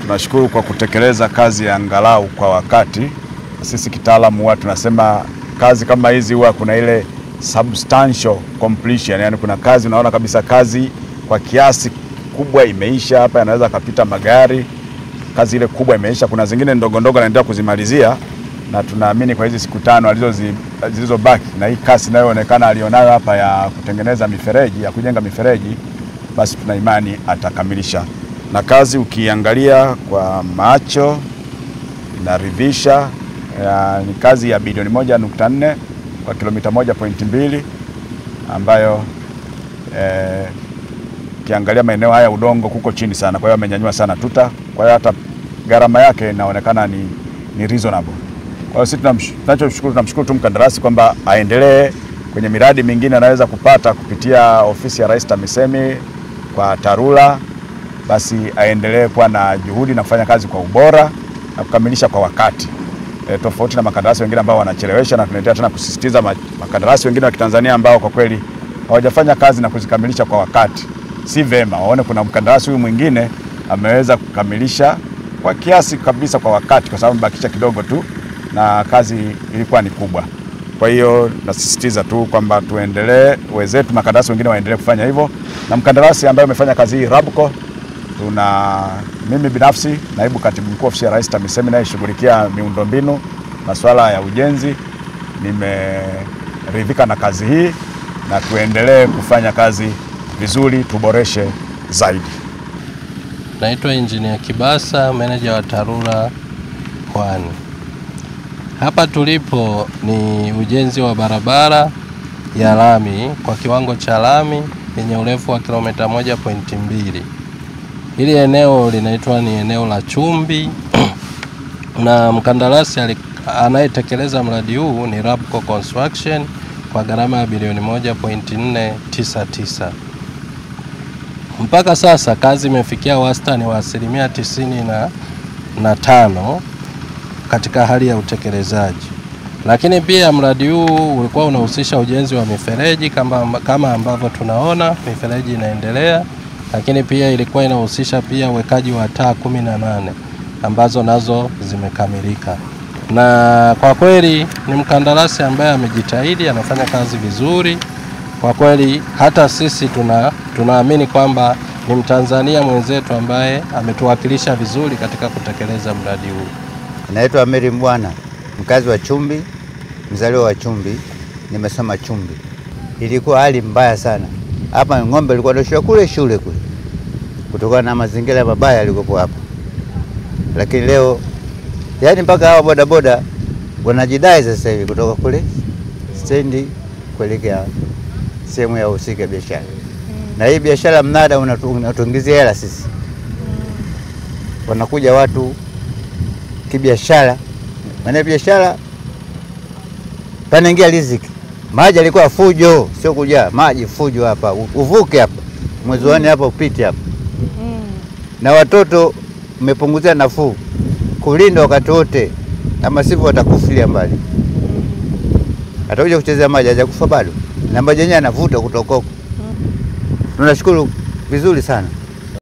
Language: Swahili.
tunashukuru kwa kutekeleza kazi ya angalau kwa wakati. Sisi kitaalamu huwa tunasema kazi kama hizi huwa kuna ile substantial completion, yani kuna kazi unaona kabisa kazi kwa kiasi kubwa imeisha, hapa yanaweza kapita magari, kazi ile kubwa imeisha. Kuna zingine ndogo ndogo anaendelea kuzimalizia, na tunaamini kwa hizi siku 5 zilizobaki na hii kasi inayoonekana alionayo hapa ya kutengeneza mifereji, ya kujenga mifereji, basi tuna imani atakamilisha. Na kazi ukiangalia kwa macho inaridhisha, ni kazi ya bilioni 1.4 kwa kilomita 1.2 ambayo ukiangalia maeneo haya udongo kuko chini sana, kwa hiyo amenyanyua sana tuta, kwa hiyo hata gharama yake inaonekana ni reasonable. Kwa hiyo sisi tunamshukuru tu mkandarasi kwamba aendelee kwenye miradi mingine anaweza kupata kupitia ofisi ya Rais TAMISEMI kwa TARURA, basi aendelee kuwa na juhudi na kufanya kazi kwa ubora na kukamilisha kwa wakati. Tofauti na makandarasi wengine ambao wanachelewesha, na tunaendelea tena kusisitiza makandarasi wengine wa Kitanzania ambao kwa kweli hawajafanya kazi na kuzikamilisha kwa wakati. Si vema waone kuna mkandarasi huyu mwingine ameweza kukamilisha kwa kiasi kabisa kwa wakati, kwa sababu bakisha kidogo tu na kazi ilikuwa ni kubwa. Kwa hiyo nasisitiza tu kwamba tuendelee, wenzetu makandarasi wengine waendelee kufanya hivyo, na mkandarasi ambaye amefanya kazi hii RABCO, mimi binafsi naibu katibu mkuu ofisi ya Rais TAMISEMI naye shughulikia miundombinu, masuala ya ujenzi, nimeridhika na kazi hii, na tuendelee kufanya kazi vizuri, tuboreshe zaidi. Naitwa Engineer Kibasa, meneja wa TARURA Pwani. Hapa tulipo ni ujenzi wa barabara ya lami kwa kiwango cha lami yenye urefu wa kilomita 1.2. Hili eneo linaitwa ni eneo la Chumbi na mkandarasi anayetekeleza mradi huu ni RABCO Construction kwa gharama ya bilioni 1.499. Mpaka sasa kazi imefikia wastani wa 95% katika hali ya utekelezaji. Lakini pia mradi huu ulikuwa unahusisha ujenzi wa mifereji kama ambavyo tunaona mifereji inaendelea, lakini pia ilikuwa inahusisha pia uwekaji wa taa 18 ambazo nazo zimekamilika. Na kwa kweli ni mkandarasi ambaye amejitahidi, anafanya kazi vizuri. Kwa kweli hata sisi tunaamini kwamba ni Mtanzania mwenzetu ambaye ametuwakilisha vizuri katika kutekeleza mradi huu. Naitwa Mary Mbwana, mkazi wa Chumbi, mzaliwa wa Chumbi, nimesoma Chumbi. Ilikuwa hali mbaya sana. Hapa ng'ombe ilikuwa ndoshwa kule shule kule, kutokana na mazingira mabaya yalikopo hapa. Lakini leo yani mpaka hawa bodaboda wanajidai sasa hivi kutoka kule stendi kuelekea sehemu ya usika biashara. Na hii biashara mnada unatuingizia hela sisi. Wanakuja watu kibiashara, maana biashara panaingia riziki. Maji alikuwa fujo, sio kujaa, maji fujo hapa. Uvuke hapa, mwezi wani hapa upite hapa. Na watoto mmepunguzia nafuu kulinda wakati wote, ama sivyo watakufilia mbali. Atakuja kuchezea maji hajakufa bado, na maji yenyewe anavuta kutoka huko. Tunashukuru vizuri sana.